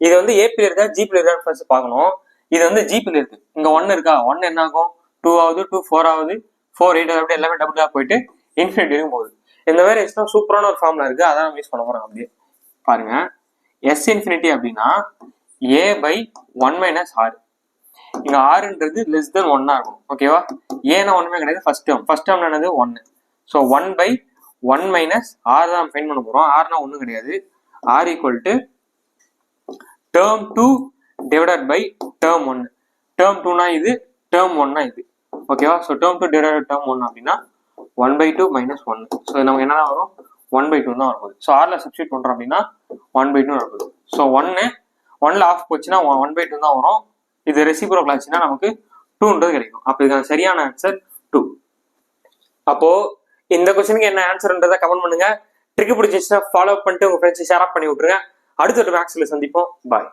இது வந்து ஏபியில் இருக்கா ஜிபியில் இருக்கான்னு ஃபர்ஸ்ட் பார்க்கணும். இது வந்து ஜிபியில் இருக்கு. இங்க 1 இருக்கா, 1 என்ன ஆகும், 2 ஆகுது, 2 4 ஆகுது, 4 8 அப்படி எல்லாமே டபுளா போயிட்டு இன்ஃபினிட்டி வரைக்கும் போகுது. இந்த மாதிரி எக்ஸ்ட்ரா சூப்பரான ஒரு ஃபார்முலா இருக்கு, அதான் நம்ம யூஸ் பண்ண போறோம். அப்படியே பாருங்க, எஸ் இன்ஃபினிட்டி அப்படின்னா ஏ பை 1 மைனஸ் ஆர். இங்க ஆறுன்றது லெஸ் தென் 1 இருக்கும். ஓகேவா, ஏன்னா ஒண்ணுமே கிடையாது, ஃபர்ஸ்ட் டேர்ம் என்னது 1. ஸோ 1 பை 1 மைனஸ் ஆர் தான் ஃபைன் பண்ண போறோம். ஆர்னா ஒன்றும் கிடையாது, r equal to term 2 divided by term 1. Term 2னா இது, டேர்ம் 1னா இது. ஓகேவா, ஸோ டேர்ம் 2 டிவைடட் டேர்ம் 1 அப்படின்னா 1/2 மைனஸ் 1. ஸோ நமக்கு என்ன வரும், 1/2 தான் வரப்போகுது. ஸோ ஆர்ல சப்ஸ்டியூட் பண்றோம் அப்படின்னா 1/2 வரப்போகுது. ஸோ 1ல ஆஃப் போச்சுன்னா 1/2 தான் வரும். இது ரெசிப்ரோக்கல் ஆச்சுன்னா நமக்கு 2ன்றது கிடைக்கும். அப்போ இதுக்கான சரியான ஆன்சர் 2. அப்போ இந்த கொஸ்டினுக்கு என்ன ஆன்சர்ன்றதை கமெண்ட் பண்ணுங்க. ட்ரிக் பிடிச்சிச்சுன்னா ஃபாலோ பண்ணிட்டு உங்க ஃப்ரெண்ட்ஸ் ஷேர் பண்ணி விட்டுருங்க. அடுத்த ஒரு மேக்ஸ்ல சந்திப்போம். பாய்.